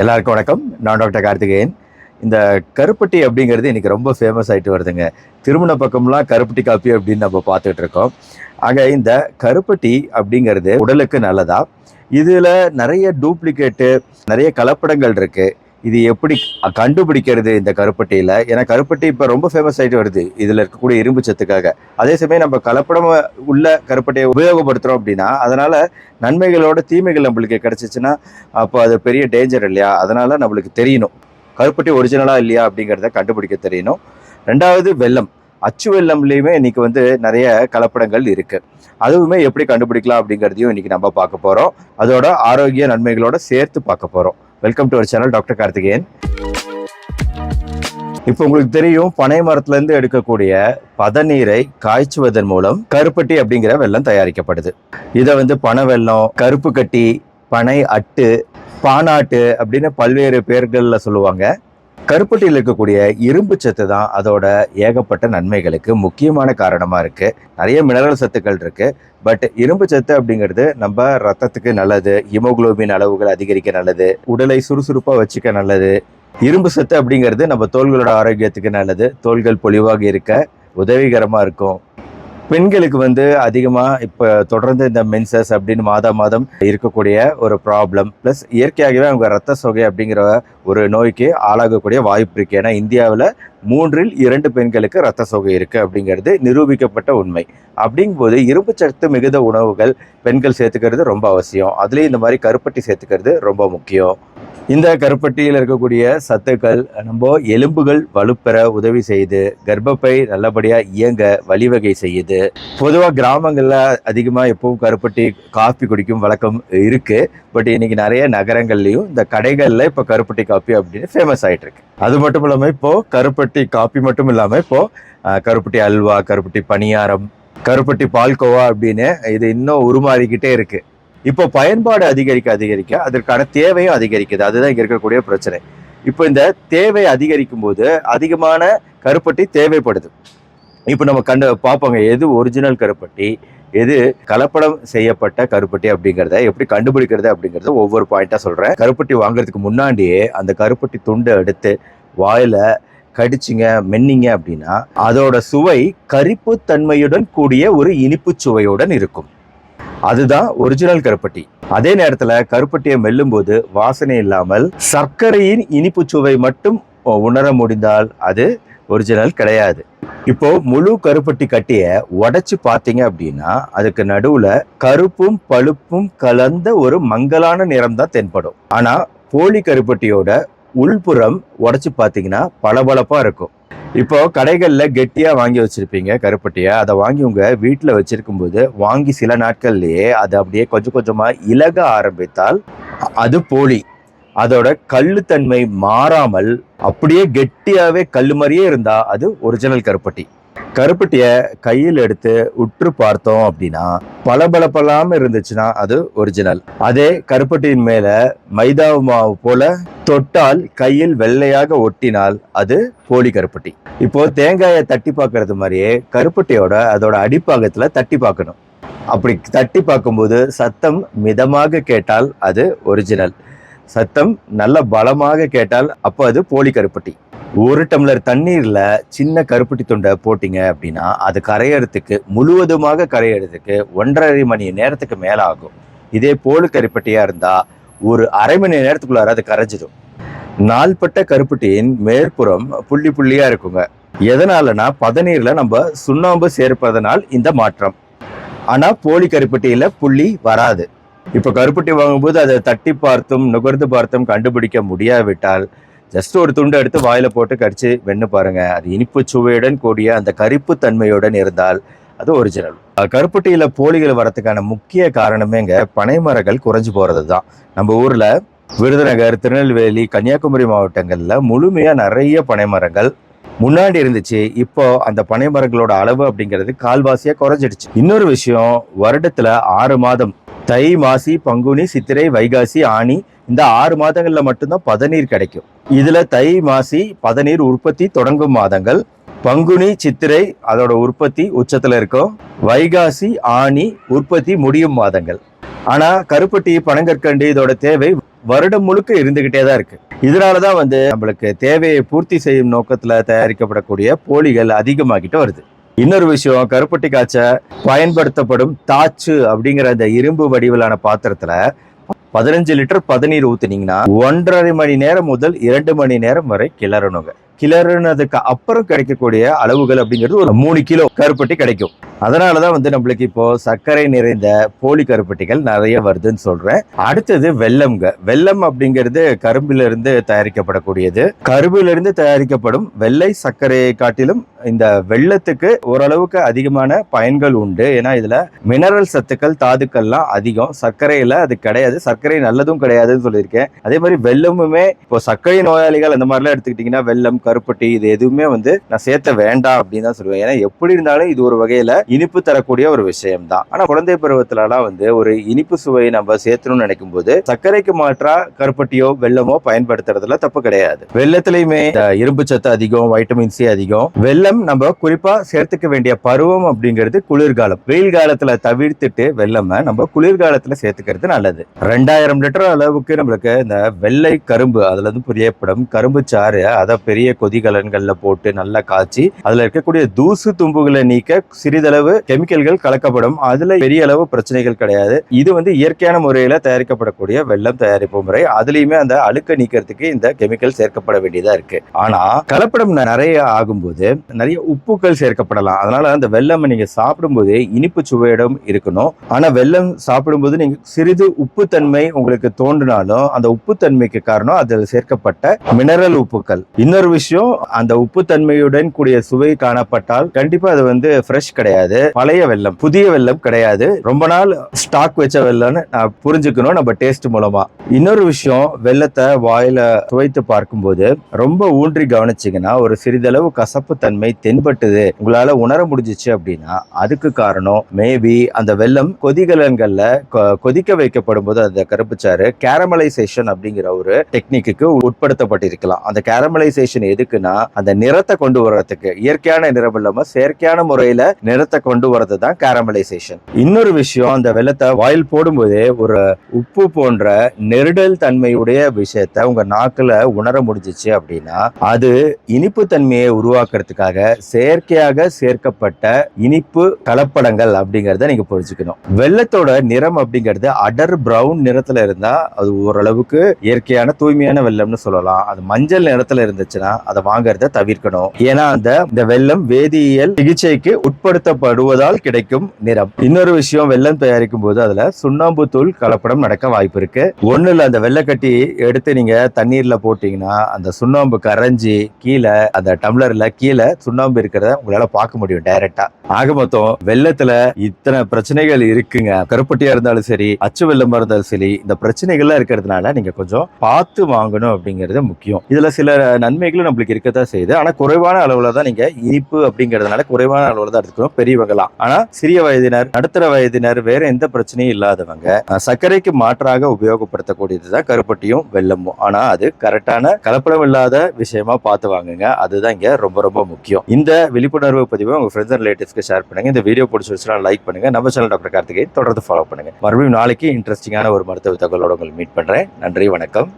எல்லாருக்கும் வணக்கம். நான் டாக்டர் கார்த்திகேயன். இந்த கருப்பட்டி அப்படிங்கிறது இன்னைக்கு ரொம்ப ஃபேமஸ் ஆகிட்டு வருதுங்க. திருமண பக்கம்லாம் கருப்பட்டி காப்பி அப்படின்னு நம்ம பார்த்துட்டு இருக்கோம். ஆக இந்த கருப்பட்டி அப்படிங்கிறது உடலுக்கு நல்லதா? இதில் நிறைய டூப்ளிகேட்டு, நிறைய கலப்படங்கள் இருக்கு. இது எப்படி கண்டுபிடிக்கிறது இந்த கருப்பட்டியில்? ஏன்னா கருப்பட்டி இப்போ ரொம்ப ஃபேமஸ் ஆகிட்டு வருது இதில் இருக்கக்கூடிய இரும்பு சத்துக்காக. அதே சமயம் நம்ம கலப்படம் உள்ள கருப்பட்டியை உபயோகப்படுத்துகிறோம் அப்படின்னா அதனால் நன்மைகளோட தீமைகள் நம்மளுக்கு கிடச்சிச்சின்னா அப்போ அது பெரிய டேஞ்சர் இல்லையா? அதனால் நம்மளுக்கு தெரியணும் கருப்பட்டி ஒரிஜினலாக இல்லையா அப்படிங்கிறத கண்டுபிடிக்க தெரியணும். ரெண்டாவது வெல்லம். அச்சு வெல்லம்லேயுமே இன்னைக்கு நிறைய கலப்படங்கள் இருக்குது. அதுவுமே எப்படி கண்டுபிடிக்கலாம் அப்படிங்கிறதையும் இன்னைக்கு நம்ம பார்க்க போகிறோம். அதோட ஆரோக்கிய நன்மைகளோட சேர்த்து பார்க்க போகிறோம். Welcome to our channel doctor Karthikeyan. இப்போ உங்களுக்கு தெரியும், பனை மரத்துலேருந்து எடுக்கக்கூடிய பதநீரை காய்ச்சுவதன் மூலம் கருப்பட்டி அப்படிங்கிற வெல்லம் தயாரிக்கப்படுது. இதை பனை வெல்லம், கருப்பு கட்டி, பனை அட்டு, பானாட்டு அப்படின்னு பல்வேறு பேர்களில் சொல்லுவாங்க. கருப்பட்டியில் இருக்கக்கூடிய இரும்பு சத்து தான் அதோட ஏகப்பட்ட நன்மைகளுக்கு முக்கியமான காரணமாக இருக்குது. நிறைய மினரல் சத்துக்கள் இருக்குது. பட் இரும்பு சத்து அப்படிங்கிறது நம்ம ரத்தத்துக்கு நல்லது, ஹீமோகுளோபின் அளவுகள் அதிகரிக்க நல்லது, உடலை சுறுசுறுப்பாக வச்சுக்க நல்லது. இரும்பு சத்து அப்படிங்கிறது நம்ம தோள்களோட ஆரோக்கியத்துக்கு நல்லது, தோள்கள் பொலிவாக இருக்க உதவிகரமாக இருக்கும். பெண்களுக்கு அதிகமாக இப்போ தொடர்ந்து இந்த மென்சஸ் அப்படின்னு மாதம் இருக்கக்கூடிய ஒரு ப்ராப்ளம், ப்ளஸ் இயற்கையாகவே அவங்க ரத்த சோகை அப்படிங்கிற ஒரு நோய்க்கு ஆளாகக்கூடிய வாய்ப்பு இருக்குது. ஏன்னா இந்தியாவில் 3 பெண்களுக்கு ரத்த சோகை இருக்குது அப்படிங்கிறது நிரூபிக்கப்பட்ட உண்மை. அப்படிங்கும்போது இரும்பு சத்து மிகுந்த உணவுகள் பெண்கள் சேர்த்துக்கிறது ரொம்ப அவசியம். அதுலேயும் இந்த மாதிரி கருப்பட்டி சேர்த்துக்கிறது ரொம்ப முக்கியம். இந்த கருப்பட்டியில் இருக்கக்கூடிய சத்துக்கள் நம்ம எலும்புகள் வலுப்பெற உதவி செய்யுது, கர்ப்பப்பை நல்லபடியாக இயங்க வழிவகை செய்யுது. பொதுவாக கிராமங்களில் அதிகமாக எப்பவும் கருப்பட்டி காஃபி குடிக்கும் வழக்கம் இருக்குது. பட் இன்னைக்கு நிறைய நகரங்கள்லையும் இந்த கடைகளில் இப்போ கருப்பட்டி காஃபி அப்படின்னு ஃபேமஸ் ஆகிட்டு இருக்கு. அது மட்டும் இல்லாமல் இப்போது கருப்பட்டி காஃபி மட்டும் இல்லாமல் இப்போது கருப்பட்டி அல்வா, கருப்பட்டி பணியாரம், கருப்பட்டி பால்கோவா அப்படின்னு இது இன்னும் உருமாறிக்கிட்டே இருக்குது. இப்போ பயன்பாடு அதிகரிக்க அதற்கான தேவையும் அதிகரிக்குது. அதுதான் இங்கே இருக்கக்கூடிய பிரச்சனை. இப்போ இந்த தேவை அதிகரிக்கும் போது அதிகமான கருப்பட்டி தேவைப்படுது. இப்போ நம்ம பார்ப்போங்க, எது ஒரிஜினல் கருப்பட்டி, எது கலப்படம் செய்யப்பட்ட கருப்பட்டி அப்படிங்கிறத எப்படி கண்டுபிடிக்கிறது அப்படிங்கிறத ஒவ்வொரு பாயிண்டாக சொல்கிறேன். கருப்பட்டி வாங்குறதுக்கு முன்னாடியே அந்த கருப்பட்டி துண்டை எடுத்து வாயில் கடிச்சிங்க, மென்னிங்க அப்படின்னா அதோட சுவை கரிப்பு தன்மையுடன் கூடிய ஒரு இனிப்பு சுவையுடன் இருக்கும். அதுதான் ஒரிஜினல் கருப்பட்டி. அதே நேரத்துல கருப்பட்டியை மெல்லும் போது வாசனை இல்லாமல் சர்க்கரையின் இனிப்பு சுவை மட்டும் உணர முடிந்தால் அது ஒரிஜினல் கிடையாது. இப்போ முழு கருப்பட்டி கட்டிய உடைச்சு பார்த்தீங்க அப்படின்னா அதுக்கு நடுவுல கருப்பும் பழுப்பும் கலந்த ஒரு மங்கலான நிறம் தான் தென்படும். ஆனா போலி கருப்பட்டியோட உள்புறம் உடைச்சு பார்த்தீங்கன்னா பளபளப்பா இருக்கும். இப்போ கடைகளில் கெட்டியாக வாங்கி வச்சுருப்பீங்க கருப்பட்டியை. அதை வாங்கி உங்கள் வீட்டில் வச்சுருக்கும் போது வாங்கி சில நாட்கள்லேயே அது அப்படியே கொஞ்சம் கொஞ்சமாக இலக ஆரம்பித்தால் அது போலி. அதோட கல்லுத்தன்மை மாறாமல் அப்படியே கெட்டியாகவே கல் மாதிரியே இருந்தால் அது ஒரிஜினல் கருப்பட்டி. கருப்பட்டியை கையில் எடுத்து உற்று பார்த்தோம் அப்படின்னா பளபளப்பெல்லாம் இருந்துச்சுன்னா அது ஒரிஜினல். அதே கருப்பட்டியின் மேல மைதா மாவு போல தொட்டால் கையில் வெள்ளையாக ஒட்டினால் அது போலி கருப்பட்டி. இப்போ தேங்காயை தட்டி பார்க்கறது மாதிரியே கருப்பட்டியோட அதோட அடிப்பாகத்துல தட்டி பார்க்கணும். அப்படி தட்டி பார்க்கும்போது சத்தம் மிதமாக கேட்டால் அது ஒரிஜினல், சத்தம் நல்ல பலமாக கேட்டால் அப்போ அது போலி கருப்பட்டி. 1 டம்ளர் தண்ணீர்ல சின்ன கருப்பட்டி துண்டை போட்டிங்க அப்படின்னா அது கரையறதுக்கு, முழுவதுமாக கரையறதுக்கு 1.5 மணி நேரத்துக்கு மேல ஆகும். இதே போலி கருப்பட்டியா இருந்தா ஒரு அரை மணி நேரத்துக்குள்ளார அது கரைஞ்சிடும். நாள்பட்ட கருப்பட்டியின் மேற்புறம் புள்ளி புள்ளியா இருக்குங்க. எதனாலனா பதநீர்ல நம்ம சுண்ணாம்பு சேர்ப்பதனால் இந்த மாற்றம். ஆனா போலி கருப்பட்டியில புள்ளி வராது. இப்ப கருப்பட்டி வாங்கும்போது அதை தட்டி பார்த்தும் நுகர்ந்து பார்த்தும் கண்டுபிடிக்க முடியாவிட்டால் ஜஸ்ட் ஒரு துண்டை எடுத்து வாயில போட்டு கடிச்சு வெண்ணு பாருங்க. அது இனிப்பு சுவையுடன் கூடிய அந்த கரிப்பு தன்மையுடன் இருந்தால் அது ஒரிஜினல். கருப்பட்டியில போலிகள் வரதுக்கான முக்கிய காரணமேங்க பனை மரங்கள் குறைஞ்சு போறது தான். நம்ம ஊர்ல விருதுநகர், திருநெல்வேலி, கன்னியாகுமரி மாவட்டங்கள்ல முழுமையா நிறைய பனை மரங்கள் முன்னாடி இருந்துச்சு. இப்போ அந்த பனை மரங்களோட அளவு அப்படிங்கிறது கால்வாசியா குறைஞ்சிடுச்சு. இன்னொரு விஷயம், வருடத்துல 6 மாதம் தை, மாசி, பங்குனி, சித்திரை, வைகாசி, ஆனி, இந்த 6 மாதங்கள்ல மட்டும்தான் பதநீர் கிடைக்கும். இதுல தை, மாசி பதநீர் உற்பத்தி தொடங்கும் மாதங்கள், பங்குனி, சித்திரை அதோட உற்பத்தி உச்சத்துல இருக்கும், வைகாசி, ஆனி உற்பத்தி முடியும் மாதங்கள். ஆனா கருப்பட்டி, பனங்கற்கண்டு இதோட தேவை வருடம் முழுக்க இருந்துகிட்டே தான் இருக்கு. இதனாலதான் நம்மளுக்கு தேவையை பூர்த்தி செய்யும் நோக்கத்துல தயாரிக்கப்படக்கூடிய போலிகள் அதிகமாகிட்டு வருது. இன்னொரு விஷயம், கருப்பட்டி காய்ச்ச பயன்படுத்தப்படும் தாச்சு அப்படிங்கிற அந்த இரும்பு வடிவிலான பாத்திரத்துல 15 லிட்டர் பதநீர் ஊத்துனீங்கன்னா 1.5 மணி நேரம் முதல் 2 மணி நேரம் வரை கிளறணுங்க. கிளறுனதுக்கு அப்புறம் கிடைக்கக்கூடிய அளவுகள் அப்படிங்கிறது ஒரு 3 கிலோ கருப்பட்டி கிடைக்கும். அதனாலதான் நம்மளுக்கு இப்போ சர்க்கரை நிறைந்த போலி கருப்பட்டிகள் நிறைய வருதுன்னு சொல்றேன். அடுத்தது வெல்லம்ங்க. வெல்லம் அப்படிங்கிறது கரும்பில இருந்து தயாரிக்கப்படக்கூடியது. கரும்பில இருந்து தயாரிக்கப்படும் வெள்ளை சர்க்கரையை காட்டிலும் இந்த வெல்லத்துக்கு ஓரளவுக்கு அதிகமான பயன்கள் உண்டு. ஏன்னா இதுல மினரல் சத்துக்கள், தாதுக்கள்லாம் அதிகம். சர்க்கரையில அது கிடையாது. சர்க்கரை நல்லதும் கிடையாதுன்னு சொல்லியிருக்கேன். அதே மாதிரி வெல்லமுமே இப்போ சர்க்கரை நோயாளிகள் அந்த மாதிரிலாம் எடுத்துக்கிட்டீங்கன்னா வெல்லம், கருப்பட்டி இது எதுவுமே நான் சேர்த்த வேண்டாம் அப்படின்னு தான் சொல்லுவேன். ஏன்னா எப்படி இருந்தாலும் இது ஒரு வகையில இனிப்பு தரக்கூடிய ஒரு விஷயம் தான். ஆனா குழந்தை பருவத்திலலாம் ஒரு இனிப்பு சுவையை நம்ம சேர்த்தணும்னு நினைக்கும் போது சர்க்கரைக்கு மாற்றா கருப்பட்டியோ வெல்லமோ பயன்படுத்துறதுல தப்பு கிடையாது. வெல்லத்திலயுமே இரும்பு சத்து அதிகம், வைட்டமின் சி அதிகம். வெல்லம் நம்ம குறிப்பா சேர்த்துக்க வேண்டிய பருவம் அப்படிங்கிறது குளிர்காலம். வெயில் காலத்துல தவிர்த்துட்டு வெல்லம நம்ம குளிர்காலத்துல சேர்த்துக்கிறது நல்லது. 2000 லிட்டர் அளவுக்கு நம்மளுக்கு இந்த வெள்ளை கரும்பு, அதுல இருந்து புரியப்படும் கரும்பு சாறு அதை பெரிய கொதிகலன்கள்ல போட்டு நல்லா காய்ச்சி அதுல இருக்கக்கூடிய தூசு தும்புகளை நீக்க சிறிதளவு கெமிக்கல்கள் கலக்கப்படும். அதுல பெரிய அளவு பிரச்சனைகள் கிடையாது. இது இயற்கையான முறையில தயாரிக்கப்படக்கூடிய வெல்லம் தயாரிப்பு முறை. அதுலயுமே அந்த அழுக்க நீக்கிறதுக்கு இந்த கெமிக்கல் சேர்க்கப்பட வேண்டியதா இருக்கு. ஆனா கலப்படம் நிறைய ஆகும்போது நிறைய உப்புக்கள் சேர்க்கப்படலாம். அதனால அந்த வெல்லம் நீங்க சாப்பிடும்போது இனிப்பு சுவையிடம் இருக்கணும். ஆனா வெல்லம் சாப்பிடும்போது நீங்க சிறிது உப்புத்தன்மை உங்களுக்கு தோன்றினாலும் அந்த உப்புத்தன்மைக்கு காரணம் அதில் சேர்க்கப்பட்ட மினரல் உப்புக்கள். இன்னொரு விஷயம், அந்த உப்பு தன்மையுடன் கூடிய சுவை காணப்பட்டால் கண்டிப்பா அது ஃப்ரெஷ் கிடையாது, பழைய வெல்லம், புதிய வெல்லம் கிடையாது. ரொம்ப நாள் ஸ்டாக் வச்ச வெல்லம்னு நான் புரிஞ்சுக்கணும் நம்ம டேஸ்ட் மூலமா. இன்னொரு விஷயம், வெல்லத்தை வாயில சுவைத்து பார்க்கும்போது ரொம்ப ஊன்றி கவனிச்சீங்கன்னா ஒரு சிறிதளவு கசப்பு தன்மை தென்பட்டுது உங்களால உணர முடிஞ்சிச்சு அப்படின்னா அதுக்கு காரணம் மேபி அந்த வெல்லம் கொதிகலன்கள்ல கொதிக்க வைக்கப்படும் போது அந்த கருப்புச்சாறு கேரமலைசேஷன் அப்படிங்கிற ஒரு டெக்னிக்கு உட்படுத்தப்பட்டிருக்கலாம். அந்த கேரமலைசேஷன் எதுக்குன்னா அந்த நிறத்தை கொண்டு வர்றதுக்கு, இயற்கையான நிறம் இல்லாம செயற்கையான முறையில நிறத்தை கொண்டு வர்றது தான் கேரமலைசேஷன். இன்னொரு விஷயம், அந்த வெல்லத்தை வாயில் போடும்போதே ஒரு உப்பு போன்ற நெருடல் தன்மையுடைய விஷயத்தை உங்க நாக்குல உணர முடிஞ்சிச்சு அப்படின்னா அது இனிப்பு தன்மையை உருவாக்குறதுக்காக செயற்கையாக சேர்க்கப்பட்ட இனிப்பு கலப்படங்கள் அப்படிங்கறத நீங்க புரிஞ்சுக்கணும். வெல்லத்தோட நிறம் அப்படிங்கிறது அடர் பிரவுன் நிறத்துல இருந்தா அது ஓரளவுக்கு இயற்கையான தூய்மையான வெல்லம்னு சொல்லலாம். அது மஞ்சள் நிறத்துல இருந்துச்சுன்னா அதை வாங்கறத தவிர்க்கணும். ஏன்னா இந்த வெல்லம் வேதியியல் சிகிச்சைக்கு உட்படுத்தப்படுவதால் கிடைக்கும் நிறம். இன்னொரு விஷயம், வெல்லம் தயாரிக்கும் போது அதுல சுண்ணாம்பு தூள் கலப்படம் நடக்க வாய்ப்பு இருக்கு. ஒண்ணுல அந்த வெள்ளக்கட்டி எடுத்து நீங்க தண்ணீர்ல போட்டீங்கன்னா அந்த சுண்ணாம்பு கரைஞ்சி கீழே அந்த டம்ளர்ல கீழே சுண்ணாம்பு இருக்கிறத உங்களால பார்க்க முடியும் டைரக்டா. ஆக மொத்தம் வெல்லத்துல இத்தனை பிரச்சனைகள் இருக்குங்க. கருப்பட்டியா இருந்தாலும் சரி, அச்சு வெல்லமா இருந்தாலும் சரி, இந்த பிரச்சனைகள்லாம் இருக்கிறதுனால நீங்க கொஞ்சம் பார்த்து வாங்கணும் அப்படிங்கிறது முக்கியம். இதுல சில நன்மைகளும் நம்மளுக்கு இருக்கத்தான் செய்யுது. ஆனா குறைவான அளவுல தான் நீங்க இனிப்பு அப்படிங்கறதுனால குறைவான அளவுல தான் எடுத்துக்கணும் பெரியவங்களாம். ஆனா சிறிய வயதினர், நடுத்தர வயதினர், வேற எந்த பிரச்சனையும் இல்லாதவங்க சர்க்கரைக்கு மாற்றாக உபயோகப்படுத்தக்கூடியதுதான் கருப்பட்டியும் வெல்லமும். ஆனா அது கரெக்டான கலப்படம் இல்லாத விஷயமா பார்த்து வாங்குங்க. அதுதான் இங்க ரொம்ப ரொம்ப முக்கியம். இந்த விழிப்புணர்வு பதிவை உங்க ஃப்ரெண்ட்ஸ் அண்ட் ரிலேட்டிவ்ஸ்க்கு ஷேர் பண்ணுங்க. இந்த வீடியோ பிடிச்சிருச்சுன்னா லைக் பண்ணுங்க. நம்ம சேனல் டாக்டர் கார்த்திகேயன் தொடர்ந்து ஃபாலோ பண்ணுங்க. மறுபடியும் நாளைக்கு இன்ட்ரெஸ்டிங்கான ஒரு மருத்துவ தகவலோட உங்களை மீட் பண்றேன். நன்றி, வணக்கம்.